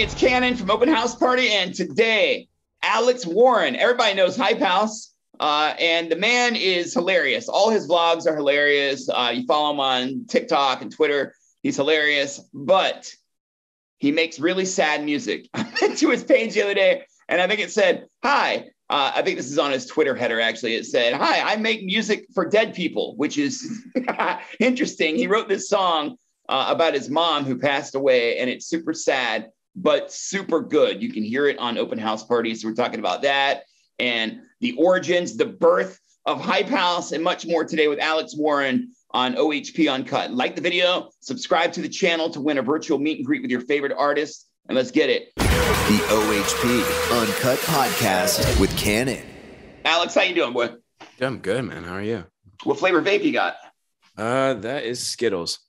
everybody. It's Kannon from Open House Party, and today, Alex Warren. Everybody knows Hype House, and the man is hilarious. All his vlogs are hilarious. You follow him on TikTok and Twitter. He's hilarious, but he makes really sad music. I went to his page the other day, and I think it said, hi. I think this is on his Twitter header, actually. It said, hi, I make music for dead people, which is interesting. He wrote this song about his mom who passed away, and it's super sad, but super good. You can hear it on Open House Party. So we're talking about that and the origins, the birth of Hype House, and much more today with Alex Warren on OHP Uncut. Like the video, subscribe to the channel to win a virtual meet and greet with your favorite artist, and let's get it. The OHP Uncut Podcast with Kannon. Alex, how you doing, boy? I'm good, man. How are you? What flavor vape you got? That is Skittles.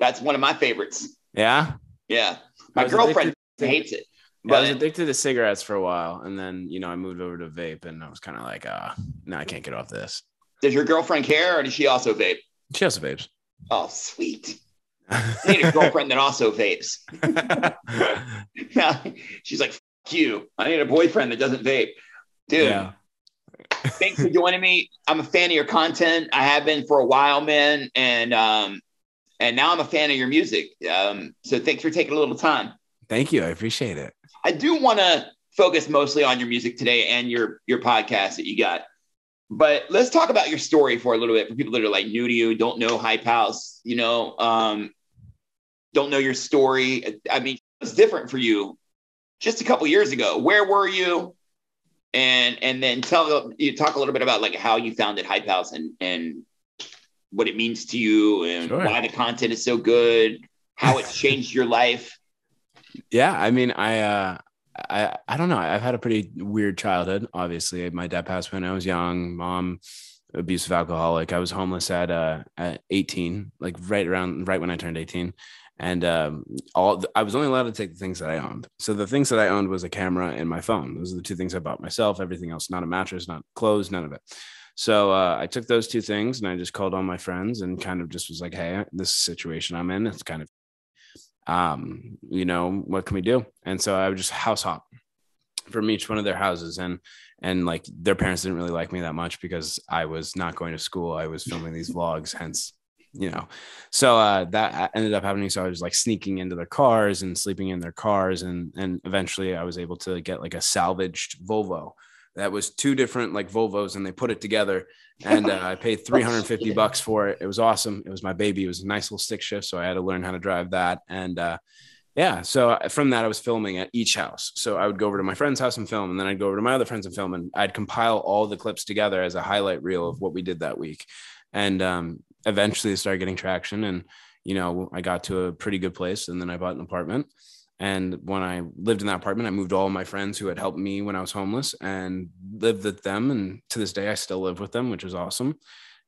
That's one of my favorites. Yeah? Yeah. My girlfriend hates it. But I was addicted to cigarettes for a while, and then, I moved over to vape, and I was kind of like, no, I can't get off this. Does your girlfriend care, or does she also vape? She also vapes. Oh, sweet. I need a girlfriend that also vapes. She's like, fuck you. I need a boyfriend that doesn't vape. Dude, yeah. Thanks for joining me. I'm a fan of your content. I have been for a while, man. And now I'm a fan of your music. So thanks for taking a little time. Thank you. I appreciate it. I do want to focus mostly on your music today and your podcast that you got. But let's talk about your story for a little bit for people that are like new to you, don't know Hype House, don't know your story. I mean, it was different for you just a couple years ago. Where were you? And then talk a little bit about like how you founded Hype House and what it means to you and why the content is so good, how it's changed your life. Yeah, I mean, I don't know. I've had a pretty weird childhood. Obviously, my dad passed when I was young. Mom, abusive alcoholic. I was homeless at 18, like right when I turned 18. And I was only allowed to take the things that I owned. So the things that I owned was a camera and my phone. Those are the two things I bought myself. Everything else, not a mattress, not clothes, none of it. So I took those two things and I just called all my friends and kind of just was like, hey, this situation I'm in, it's kind of, what can we do? And so I would just house hop from each one of their houses. And like their parents didn't really like me that much because I was not going to school. I was filming these vlogs, hence, so that ended up happening. So I was like sneaking into their cars and sleeping in their cars. And eventually I was able to get like a salvaged Volvo that was two different like Volvos, and they put it together, and I paid $350 for it. It was awesome. It was my baby. It was a nice little stick shift. So I had to learn how to drive that. And so from that, I was filming at each house. So I would go over to my friend's house and film, and then I'd go over to my other friends and film, and I'd compile all the clips together as a highlight reel of what we did that week. And eventually it started getting traction, and, I got to a pretty good place, and then I bought an apartment. And when I lived in that apartment, I moved all of my friends who had helped me when I was homeless and lived with them. And to this day, I still live with them, which is awesome.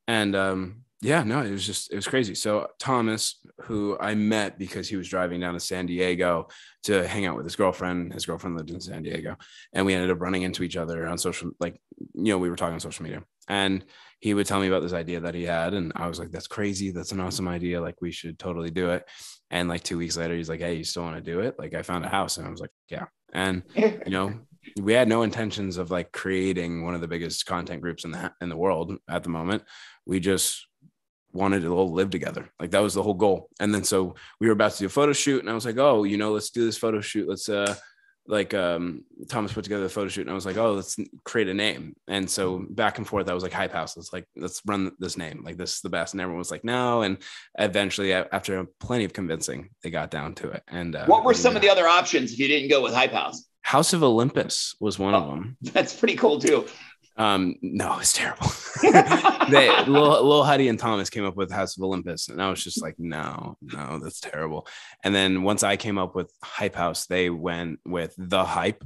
And it was crazy. So Thomas, who I met because he was driving down to San Diego to hang out with his girlfriend lived in San Diego, and we ended up running into each other on social, we were talking on social media, and he would tell me about this idea that he had. And I was like, that's crazy. That's an awesome idea. Like, we should totally do it. And like 2 weeks later, he's like, hey, you still want to do it? Like, I found a house. And I was like, yeah. And, we had no intentions of like creating one of the biggest content groups in the world at the moment. We just wanted to all live together. Like, that was the whole goal. And then, so we were about to do a photo shoot, and I was like, oh, let's do this photo shoot. Let's, Thomas put together the photo shoot, and I was like, oh, let's create a name. And so back and forth, I was like, Hype House. Let's run this name. Like, this is the best. And everyone was like, no. And eventually, after plenty of convincing, they got down to it. And what were some of the other options if you didn't go with Hype House? House of Olympus was one of them. That's pretty cool too. No, it's terrible. Lil Huddy and Thomas came up with House of Olympus, and I was just like, no, that's terrible. And then once I came up with Hype House, they went with The Hype,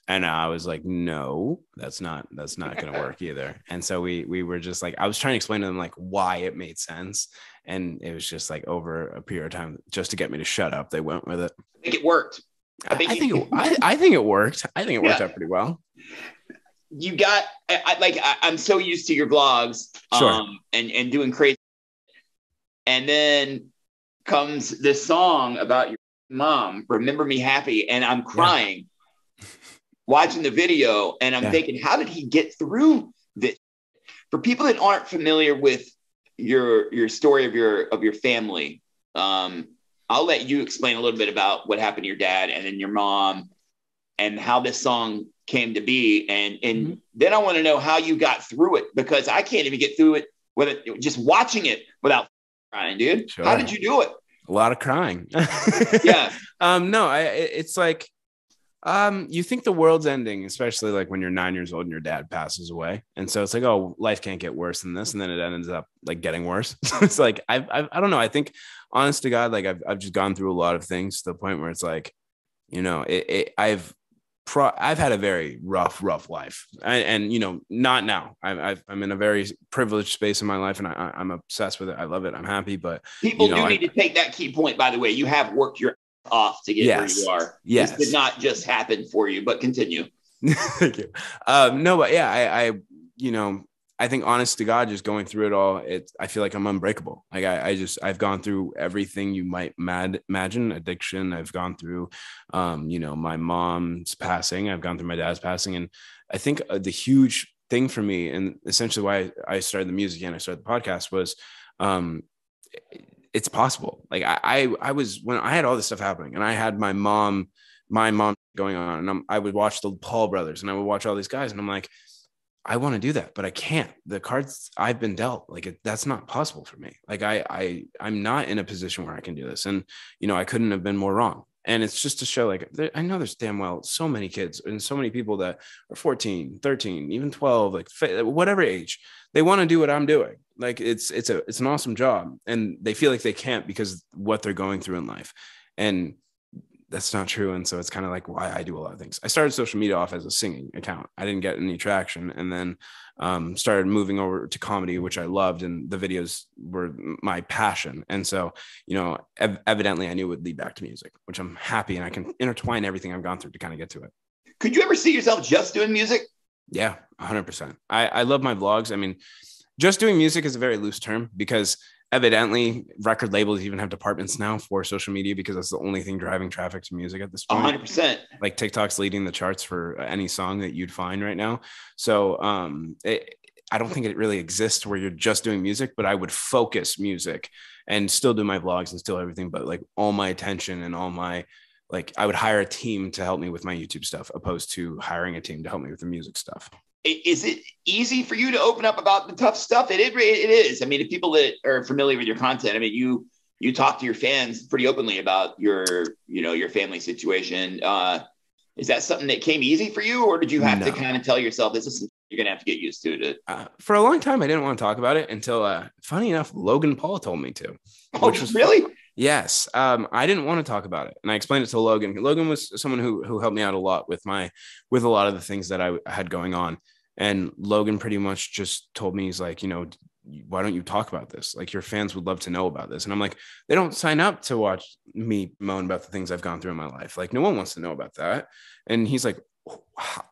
and I was like, no, that's not going to work either. And so we were just like, I was trying to explain to them like why it made sense, and it was just like over a period of time just to get me to shut up. They went with it. I think it worked. I think it worked. I think it worked out pretty well. You got, I'm so used to your vlogs, sure. and doing crazy. And then comes this song about your Mom, Remember Me Happy, and I'm crying watching the video, and I'm thinking, how did he get through this? For people that aren't familiar with your story of your family, I'll let you explain a little bit about what happened to your dad and then your mom and how this song came to be. And then I want to know how you got through it, because I can't even get through it with it, just watching it without crying, dude. Sure. How did you do it? A lot of crying. No, it's like, you think the world's ending, especially like when you're 9 years old and your dad passes away. And so it's like, oh, life can't get worse than this. And then it ends up like getting worse. So it's like, I don't know. I think honest to God, like I've just gone through a lot of things to the point where it's like, you know, I've had a very rough life, and you know, not now. I'm in a very privileged space in my life, and I'm obsessed with it. I love it. I'm happy, but people do need to take that key point. By the way, you have worked your off to get where you are. Yes, this did not just happen for you. But continue. Thank you. No, but yeah, I you know, I think honest to God, just going through it all, I feel like I'm unbreakable. Like I've gone through everything you might imagine, addiction. I've gone through, you know, my mom's passing. I've gone through my dad's passing. And I think the huge thing for me, and essentially why I started the music and I started the podcast, was, it's possible. Like I was, when I had all this stuff happening and I had my mom going on, and I would watch the Paul brothers and I would watch all these guys, and I'm like, I want to do that, but I can't. The cards I've been dealt, like that's not possible for me. Like I'm not in a position where I can do this. And, you know, I couldn't have been more wrong. And it's just to show, like, I know there's damn well so many kids and so many people that are 14, 13, even 12, like whatever age, they want to do what I'm doing. Like it's an awesome job, and they feel like they can't because what they're going through in life. And that's not true. And so it's kind of like why I do a lot of things. I started social media off as a singing account. I didn't get any traction, and then started moving over to comedy, which I loved. And the videos were my passion. And so, you know, evidently I knew it would lead back to music, which I'm happy. And I can intertwine everything I've gone through to kind of get to it. Could you ever see yourself just doing music? Yeah, 100%. I love my vlogs. I mean, just doing music is a very loose term, because evidently record labels even have departments now for social media, because that's the only thing driving traffic to music at this point. 100%. Like TikTok's leading the charts for any song that you'd find right now. So I don't think it really exists where you're just doing music, but I would focus music and still do my vlogs and still everything, but like all my attention and all my, like, I would hire a team to help me with my YouTube stuff, opposed to hiring a team to help me with the music stuff. Is it easy for you to open up about the tough stuff? It is. I mean, if people that are familiar with your content, I mean, you talk to your fans pretty openly about your family situation. Is that something that came easy for you, or did you have to kind of tell yourself this is something you're going to have to get used to? For a long time, I didn't want to talk about it until, funny enough, Logan Paul told me to. Which was really? Yes. I didn't want to talk about it. And I explained it to Logan. Logan was someone who helped me out a lot with a lot of the things that I had going on. And Logan pretty much just told me, he's like, you know, why don't you talk about this? Like, your fans would love to know about this. And I'm like, they don't sign up to watch me moan about the things I've gone through in my life. Like, no one wants to know about that. And he's like,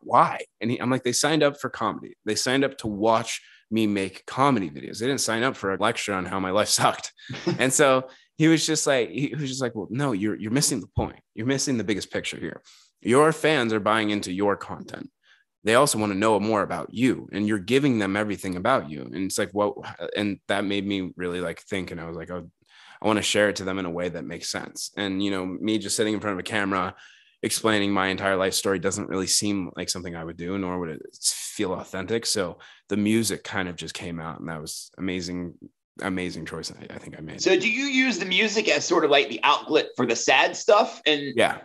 why? And I'm like, they signed up for comedy. They signed up to watch me make comedy videos. They didn't sign up for a lecture on how my life sucked. And so he was just like, well, no, you're missing the point. You're missing the biggest picture here. Your fans are buying into your content. They also want to know more about you, and you're giving them everything about you. And it's like, well, and that made me really like think. And I was like, oh, I want to share it to them in a way that makes sense. And, you know, me just sitting in front of a camera, explaining my entire life story doesn't really seem like something I would do, nor would it feel authentic. So the music kind of just came out, and that was amazing choice I think I made. So do you use the music as sort of like the outlet for the sad stuff? And yeah.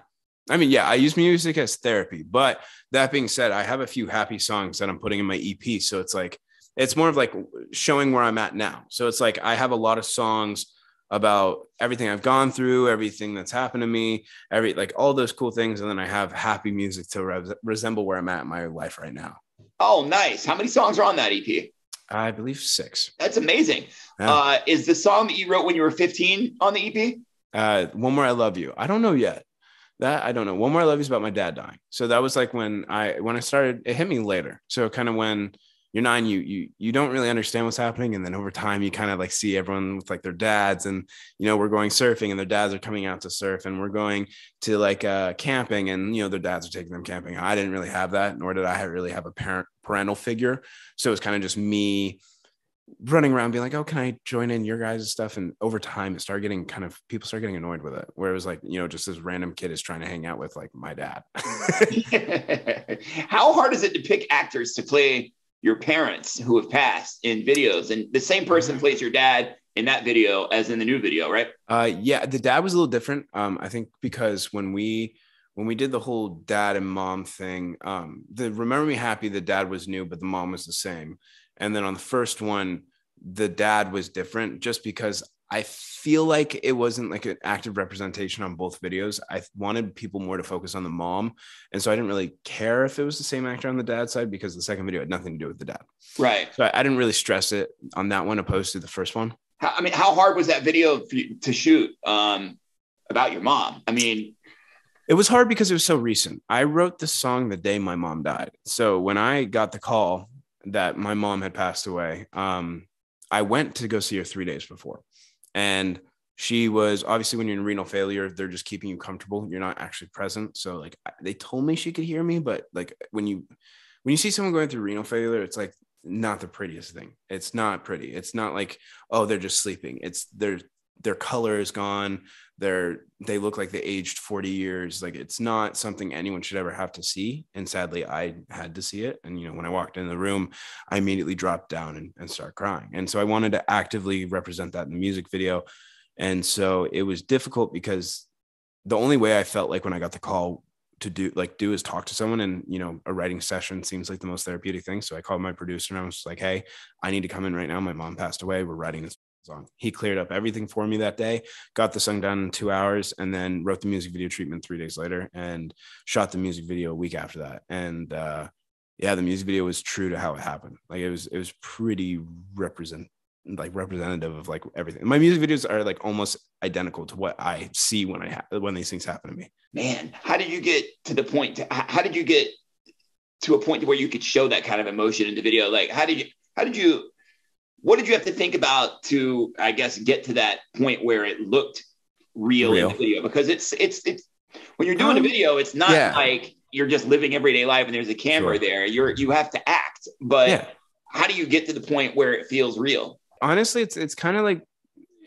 I mean, yeah, I use music as therapy, but that being said, I have a few happy songs that I'm putting in my EP. So it's like, it's more of like showing where I'm at now. So it's like, I have a lot of songs about everything I've gone through, everything that's happened to me, like all those cool things. And then I have happy music to resemble where I'm at in my life right now. Oh, nice. How many songs are on that EP? I believe 6. That's amazing. Yeah. Is the song that you wrote when you were 15 on the EP? One More I Love You. I don't know yet. That I don't know. One More I Love You is about my dad dying. So that was like when I started, it hit me later. So kind of when you're 9, you don't really understand what's happening. And then over time, you kind of like see everyone with like their dads, and, we're going surfing and their dads are coming out to surf, and we're going to like camping, and, their dads are taking them camping. I didn't really have that, nor did I really have a parental figure. So it's kind of just me running around being like, oh, can I join in your guys' stuff? And over time it started getting people start getting annoyed with it, where it was like, just this random kid is trying to hang out with like my dad. How hard is it to pick actors to play your parents who have passed in videos? And the same person plays your dad in that video as in the new video, right? Yeah, the dad was a little different. I think because when we did the whole dad and mom thing, the Remember Me Happy, the dad was new, but the mom was the same. And then on the first one, the dad was different, just because I feel like it wasn't like an active representation on both videos. I wanted people more to focus on the mom. And so I didn't really care if it was the same actor on the dad's side, because the second video had nothing to do with the dad. Right. So I didn't really stress it on that one opposed to the first one. How hard was that video for you to shoot about your mom? It was hard because it was so recent. I wrote the song the day my mom died. So when I got the call that my mom had passed away, I went to go see her 3 days before. And she was, obviously when you're in renal failure, they're just keeping you comfortable. You're not actually present. So like they told me she could hear me, but like when you see someone going through renal failure, it's like not the prettiest thing. It's not pretty. It's not like, oh, they're just sleeping. It's their color is gone. They look like they aged 40 years. Like it's not something anyone should ever have to see. And sadly, I had to see it. And, when I walked in the room, I immediately dropped down and started crying. And so I wanted to actively represent that in the music video. And so it was difficult because the only way I felt like when I got the call to do is talk to someone, and, a writing session seems like the most therapeutic thing. So I called my producer and I was like, hey, I need to come in right now. My mom passed away. We're writing this song. He cleared up everything for me that day, got the song done in 2 hours, and then wrote the music video treatment 3 days later and shot the music video a week after that. And the music video was true to how it happened. Like it was pretty representative of like everything. My music videos are like almost identical to what I see when these things happen to me. Man, how did you get to the point? How did you get to a point where you could show that kind of emotion in the video? Like, what did you have to think about to, I guess, get to that point where it looked real in the video? Because it's when you're doing a video, it's not like you're just living everyday life and there's a camera there. You have to act, but how do you get to the point where it feels real? Honestly, it's kind of like,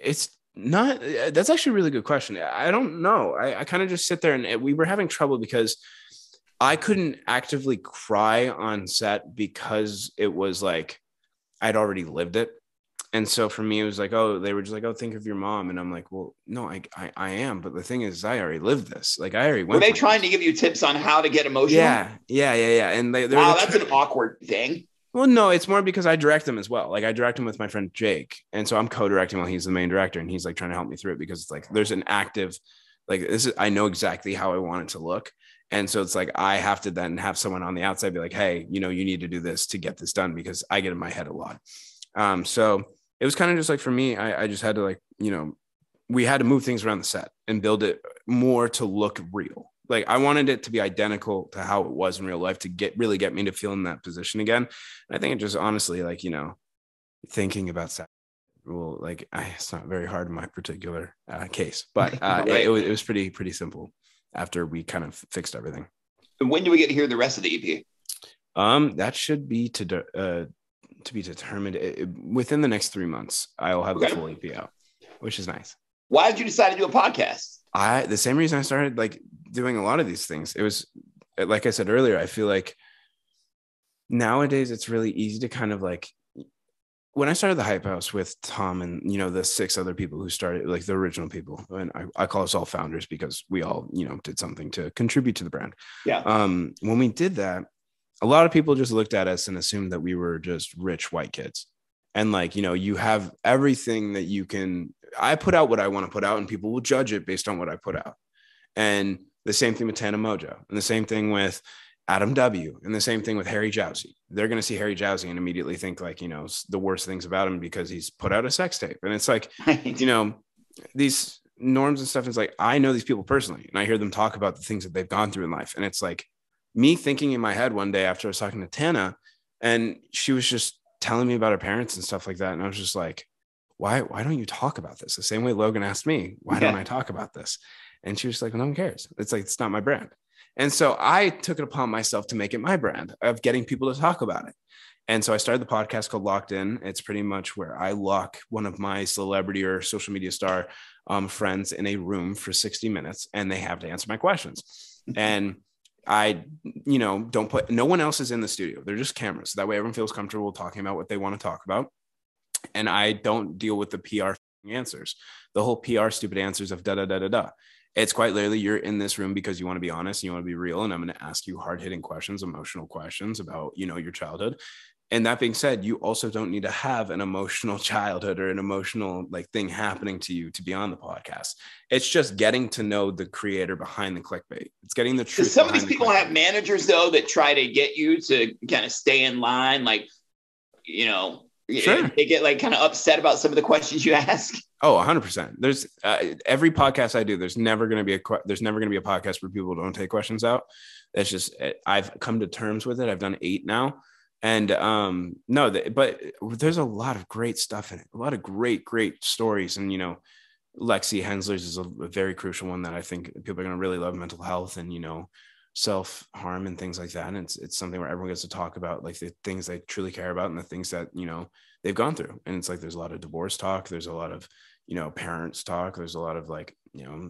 it's not, that's actually a really good question. I don't know. I kind of just sit there, and we were having trouble because I couldn't actively cry on set because it was like, I'd already lived it. And so for me, it was like, they were just like, think of your mom. And I'm like, well, no, I am. But the thing is, I already lived this. Like I already went. Were they trying to give you tips on how to get emotional? Yeah. And that's an awkward thing. Well, no, it's more because I direct them as well. Like I direct him with my friend Jake. And so I'm co-directing while he's the main director, and he's like trying to help me through it, because it's like, there's an active, like I know exactly how I want it to look. And so it's like, I have to then have someone on the outside be like, hey, you need to do this to get this done, because I get in my head a lot. So it was kind of just like, for me, I just had to like, we had to move things around the set and build it more to look real. Like I wanted it to be identical to how it was in real life to really get me to feel in that position again. And I think it just honestly, like, thinking about that, well, like it's not very hard in my particular case, but it was pretty simple after we kind of fixed everything. When do we get to hear the rest of the EP? That should be to be determined. Within the next 3 months. I'll have the full EP out, which is nice. Why did you decide to do a podcast? The same reason I started like doing a lot of these things. It was, like I said earlier, I feel like nowadays it's really easy to kind of like, when I started the Hype House with Tom and, the 6 other people who started, like the original people, and I call us all founders because we all, did something to contribute to the brand. Yeah. When we did that, a lot of people just looked at us and assumed that we were just rich white kids. And like, you have everything that you can, I put out what I want to put out, and people will judge it based on what I put out. And the same thing with Tana Mojo, and the same thing with Adam W, and the same thing with Harry Jowsey. They're going to see Harry Jowsey and immediately think like, the worst things about him because he's put out a sex tape. And it's like, these norms and stuff is like, I know these people personally, and I hear them talk about the things that they've gone through in life. And it's like me thinking in my head one day after I was talking to Tana, And she was just telling me about her parents and stuff like that. And I was just like, why don't you talk about this? The same way Logan asked me, why don't I talk about this? And she was like, well, no one cares. It's like, it's not my brand. And so I took it upon myself to make it my brand of getting people to talk about it. And so I started the podcast called Locked In. It's pretty much where I lock one of my celebrity or social media star friends in a room for 60 minutes, and they have to answer my questions. And I, don't put, no one else is in the studio. They're just cameras. That way everyone feels comfortable talking about what they want to talk about. And I don't deal with the PR answers, the whole PR stupid answers of da. It's quite literally, you're in this room because you want to be honest and you want to be real. And I'm going to ask you hard-hitting questions, emotional questions about, your childhood. And that being said, you also don't need to have an emotional childhood or an emotional thing happening to you to be on the podcast. It's just getting to know the creator behind the clickbait. It's getting the truth. Some of these people have managers though that try to get you to kind of stay in line, Sure. They get kind of upset about some of the questions you ask. Oh, 100%. There's every podcast I do, there's never going to be a podcast where people don't take questions out. That's just, I've come to terms with it. I've done 8 now. And but there's a lot of great stuff in it. A lot of great stories. And, Lexi Hensler's is a very crucial one that I think people are going to really love, mental health and, self-harm and things like that. And it's something where everyone gets to talk about the things they truly care about and the things that, they've gone through. And it's there's a lot of divorce talk. There's a lot of, parents talk. There's a lot of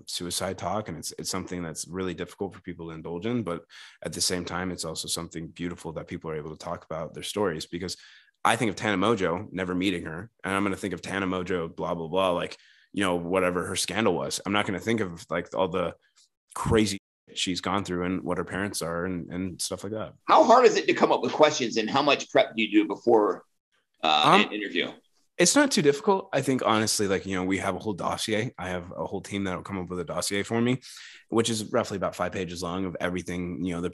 suicide talk. And it's something that's really difficult for people to indulge in. But at the same time, it's also something beautiful that people are able to talk about their stories, because I think of Tana Mojo, never meeting her. And I'm going to think of Tana Mojo, blah, blah, blah, whatever her scandal was. I'm not going to think of all the crazy she's gone through and what her parents are and stuff like that. How hard is it to come up with questions, and how much prep do you do before an interview? It's not too difficult. I think honestly, we have a whole dossier. I have a whole team that will come up with a dossier for me, which is roughly about 5 pages long of everything, their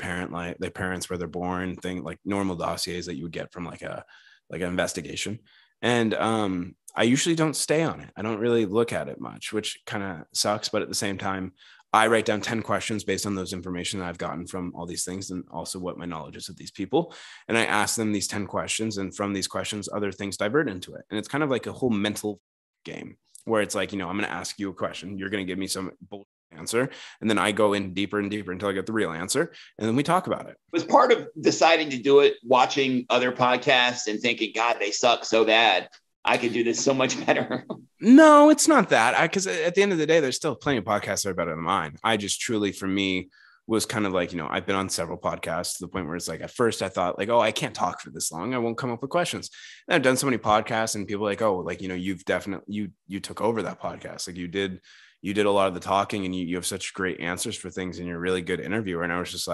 parents, where they're born, normal dossiers that you would get from an investigation. And I usually don't stay on it. I don't really look at it much, which kind of sucks. But at the same time, I write down 10 questions based on those information that I've gotten from all these things and also what my knowledge is of these people. And I ask them these 10 questions, and from these questions, other things divert into it. And it's kind of like a whole mental game where it's I'm going to ask you a question. You're going to give me some bullshit answer. And then I go in deeper and deeper until I get the real answer. And then we talk about it. Was part of deciding to do it watching other podcasts and thinking, God, they suck so bad, I could do this so much better? No, it's not that. Because at the end of the day, there's still plenty of podcasts that are better than mine. I just truly, for me, was kind of I've been on several podcasts to the point where it's at first I thought oh, I can't talk for this long. I won't come up with questions. And I've done so many podcasts and people you've definitely, you took over that podcast. You did a lot of the talking, and you have such great answers for things, and you're a really good interviewer. And I was just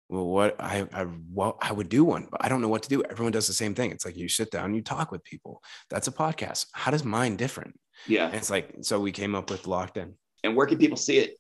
well, I would do one, but I don't know what to do. Everyone does the same thing. It's you sit down, you talk with people. That's a podcast. How does mine different? Yeah. And it's so we came up with Locked In. And where can people see it?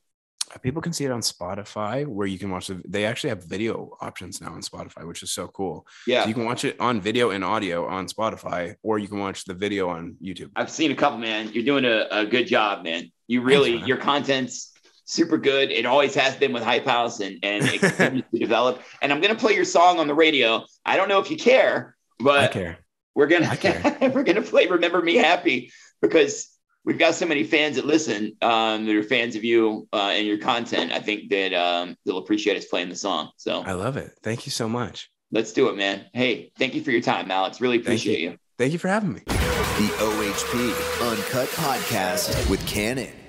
People can see it on Spotify, where you can watch they actually have video options now on Spotify, which is so cool. Yeah. So you can watch it on video and audio on Spotify, or you can watch the video on YouTube. I've seen a couple, man. You're doing a good job, man. You really, your content's super good. It always has been with Hype House, and it continues to develop. And I'm going to play your song on the radio. I don't know if you care, but I care. We're going to play Remember Me Happy, because we've got so many fans that listen that are fans of you and your content. I think that they'll appreciate us playing the song. So I love it. Thank you so much. Let's do it, man. Hey, thank you for your time, Alex. Really appreciate you. Thank you for having me. The OHP Uncut Podcast with Kannon.